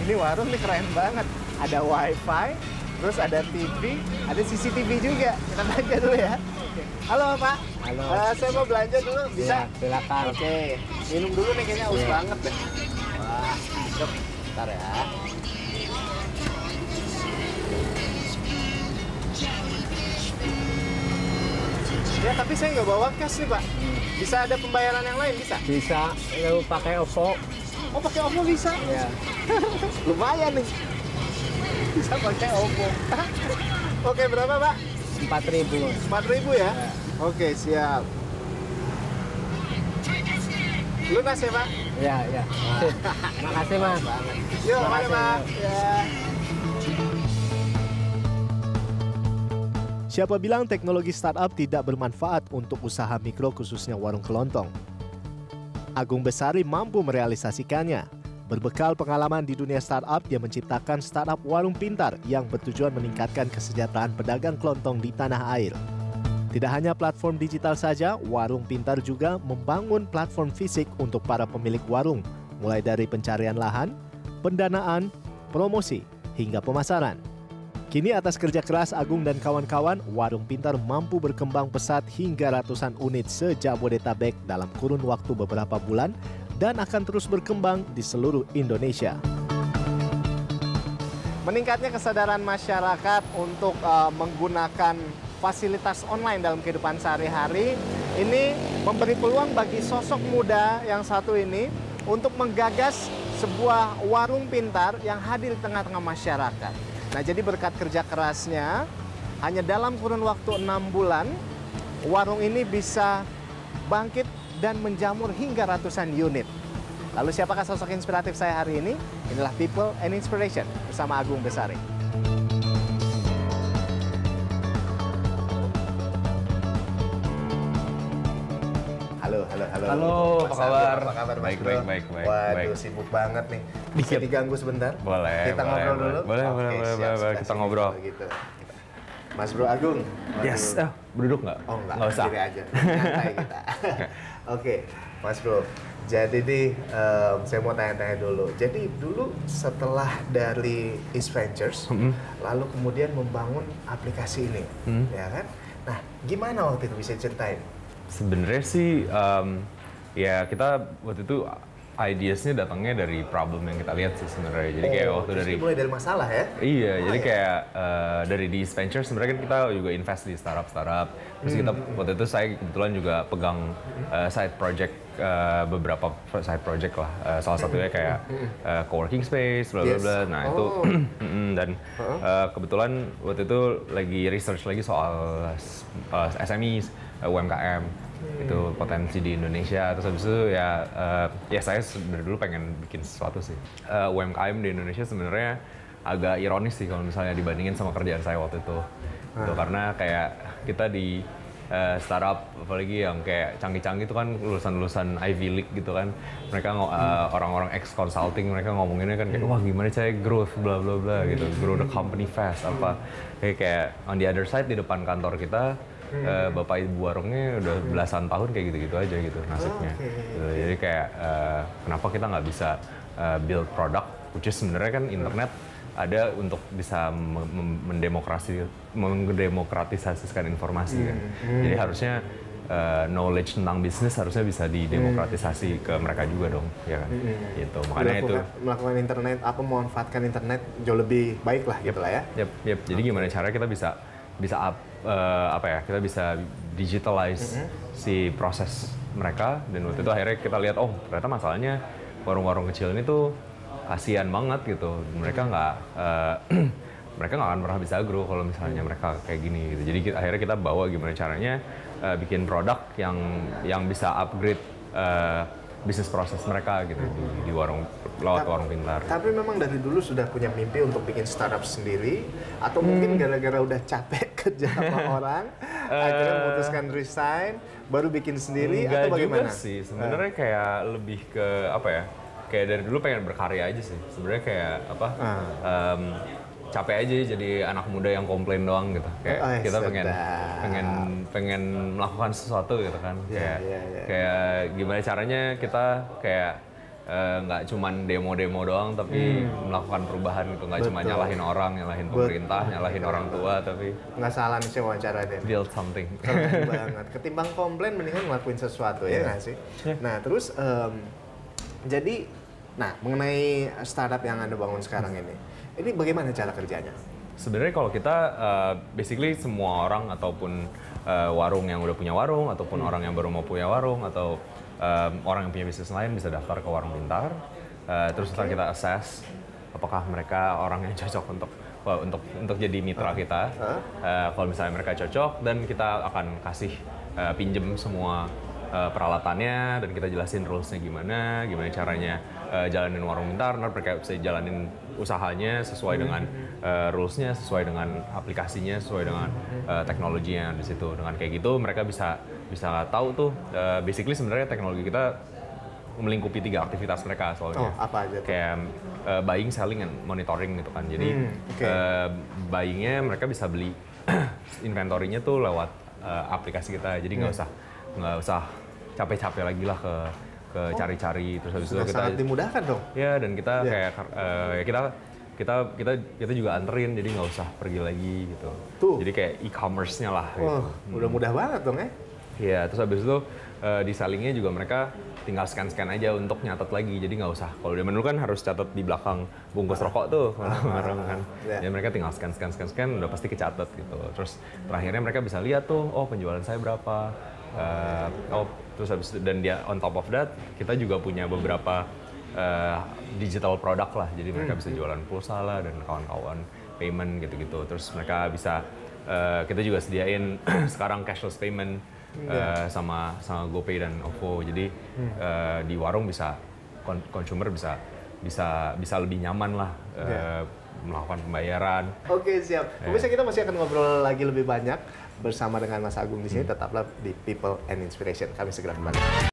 Ini warung nih keren banget. Ada wifi, terus ada TV, ada CCTV juga. Kita belanja dulu ya. Oke. Halo Pak. Halo. Saya mau belanja dulu, bisa? Ya, silakan. Oke. Minum dulu nih, kayaknya haus Iya. banget deh. Wah, cakep. Bentar ya. Ya, tapi saya nggak bawa cash nih, Pak. Bisa ada pembayaran yang lain, bisa? Bisa, lu pakai OVO. Oh, pakai OVO bisa? Ya. Lumayan nih. Bisa pakai OVO. Oke, berapa, Pak? 4.000. 4.000 ya? Oke, siap. Lunas ya, Pak? Ya, ya. Makasih, Mas. Yuk, mari, Makasih, Pak. yuk. Ya. Siapa bilang teknologi startup tidak bermanfaat untuk usaha mikro khususnya warung kelontong? Agung Besari mampu merealisasikannya. Berbekal pengalaman di dunia startup, dia menciptakan startup warung pintar yang bertujuan meningkatkan kesejahteraan pedagang kelontong di tanah air. Tidak hanya platform digital saja, Warung Pintar juga membangun platform fisik untuk para pemilik warung, mulai dari pencarian lahan, pendanaan, promosi, hingga pemasaran. Kini atas kerja keras Agung dan kawan-kawan, Warung Pintar mampu berkembang pesat hingga ratusan unit se-Jabodetabek dalam kurun waktu beberapa bulan dan akan terus berkembang di seluruh Indonesia. Meningkatnya kesadaran masyarakat untuk menggunakan fasilitas online dalam kehidupan sehari-hari ini memberi peluang bagi sosok muda yang satu ini untuk menggagas sebuah warung pintar yang hadir di tengah-tengah masyarakat. Nah, jadi berkat kerja kerasnya, hanya dalam kurun waktu 6 bulan, warung ini bisa bangkit dan menjamur hingga ratusan unit. Lalu siapakah sosok inspiratif saya hari ini? Inilah People and Inspiration bersama Agung Besari. Halo. Halo, Mas apa kabar? Agung, apa kabar, Mas Baik, Bro? baik. Waduh, sibuk banget nih. Bisa Dikit. diganggu sebentar? Boleh, Kita boleh, ngobrol dulu? boleh, Oke, boleh, siap, boleh, sebelah boleh. Kita sini ngobrol. kalau Gitu. Mas Bro Agung. Waduh. Yes, berduduk nggak? Oh, enggak usah. sendiri aja. Santai kita. Oke, Mas Bro. Jadi nih, saya mau tanya-tanya dulu. Jadi dulu setelah dari East Ventures, lalu kemudian membangun aplikasi ini, ya kan? Nah, gimana waktu itu bisa ceritain? Sebenarnya sih, ya kita waktu itu ideasnya datangnya dari problem yang kita lihat sih sebenarnya. Jadi kayak waktu terus dari mulai dari masalah ya? Iya, jadi ya? kayak dari di East Ventures sebenarnya kan kita juga invest di startup. Terus kita waktu itu saya kebetulan juga pegang side project beberapa side project lah. Salah satunya kayak co-working space, bla bla bla. Nah itu dan kebetulan waktu itu lagi research lagi soal SMEs, UMKM. Itu potensi di Indonesia. Terus habis itu ya saya dari dulu pengen bikin sesuatu sih. UMKM di Indonesia sebenarnya agak ironis sih kalau misalnya dibandingin sama kerjaan saya waktu itu. Gitu, karena kayak kita di startup apalagi yang kayak canggih-canggih itu kan lulusan-lulusan Ivy League gitu kan. Mereka orang-orang ex consulting mereka ngomonginnya kan kayak wah gimana cara growth bla bla bla gitu. Grow the company fast apa. Kayak on the other side di depan kantor kita bapak ibu warungnya udah belasan tahun kayak gitu-gitu aja gitu nasibnya. Gitu. Jadi kayak kenapa kita nggak bisa build product, which is sebenarnya kan internet ada untuk bisa mendemokratisasikan informasi kan. Jadi harusnya knowledge tentang bisnis harusnya bisa didemokratisasi ke mereka juga dong, ya kan? Gitu. Makanya itu melakukan internet, memanfaatkan internet jauh lebih baik lah gitu lah ya. Yep. Jadi gimana cara kita bisa kita bisa digitalize si proses mereka dan waktu itu akhirnya kita lihat ternyata masalahnya warung-warung kecil ini tuh kasihan banget gitu mereka nggak akan pernah bisa grow kalau misalnya mereka kayak gini gitu. Jadi akhirnya kita bawa gimana caranya bikin produk yang bisa upgrade bisnis proses mereka gitu di warung lewat warung pintar. Tapi memang dari dulu sudah punya mimpi untuk bikin startup sendiri atau mungkin gara-gara udah capek kerja sama orang akhirnya memutuskan resign baru bikin sendiri atau bagaimana? Juga sih sebenarnya kayak lebih ke apa ya? Kayak dari dulu pengen berkarya aja sih. Sebenarnya kayak capek aja jadi anak muda yang komplain doang gitu. Kayak kita pengen melakukan sesuatu gitu kan. Kayak gimana caranya kita kayak nggak cuman demo-demo doang, tapi melakukan perubahan gitu. Nggak cuma nyalahin orang, nyalahin pemerintah, nyalahin orang tua, tapi nggak salah nih sih wawancara dia. build something. Keren banget. Ketimbang komplain, mendingan ngelakuin sesuatu ya nggak sih? Nah terus jadi, mengenai startup yang Anda bangun sekarang ini bagaimana cara kerjanya? Sebenarnya kalau kita basically semua orang ataupun warung yang udah punya warung ataupun orang yang baru mau punya warung atau orang yang punya bisnis lain bisa daftar ke Warung Pintar. Terus ntar kita assess apakah mereka orang yang cocok untuk jadi mitra kita. Kalau misalnya mereka cocok, dan kita akan kasih pinjem semua peralatannya dan kita jelasin rules-nya gimana caranya jalanin Warung Pintar. Ntar mereka bisa jalanin usahanya sesuai dengan rules-nya, sesuai dengan aplikasinya, sesuai dengan teknologinya di situ. Dengan kayak gitu mereka bisa tahu tuh basically sebenarnya teknologi kita melingkupi 3 aktivitas mereka soalnya. Apa aja tuh? Kayak buying, selling, and monitoring gitu kan. Jadi buying-nya mereka bisa beli inventory-nya tuh lewat aplikasi kita. Jadi nggak usah capek-capek lagi lah ke cari-cari, terus habis itu kita sangat dimudahkan dong. Ya, dan kita kayak kita juga anterin, jadi nggak usah pergi lagi gitu. Jadi kayak e-commerce-nya lah. Wah, udah mudah banget dong ya. Iya, terus habis itu di sellingnya juga mereka tinggal scan aja untuk nyatet lagi, jadi nggak usah. Kalau dia dulu kan harus catat di belakang bungkus rokok tuh, barang kan. Jadi mereka tinggal scan, udah pasti kecatat gitu. Terus terakhirnya mereka bisa lihat tuh, oh penjualan saya berapa. Terus habis itu, dan dia on top of that, kita juga punya beberapa digital product lah. Jadi mereka bisa jualan pulsa lah dan kawan-kawan payment gitu-gitu. Terus mereka bisa kita juga sediain sekarang cashless payment sama GoPay dan OVO. Jadi di warung bisa consumer bisa lebih nyaman lah melakukan pembayaran. Oke, siap. Pemirsa, kita masih akan ngobrol lagi lebih banyak bersama dengan Mas Agung di sini. Tetaplah di People and Inspiration. Kami segera kembali.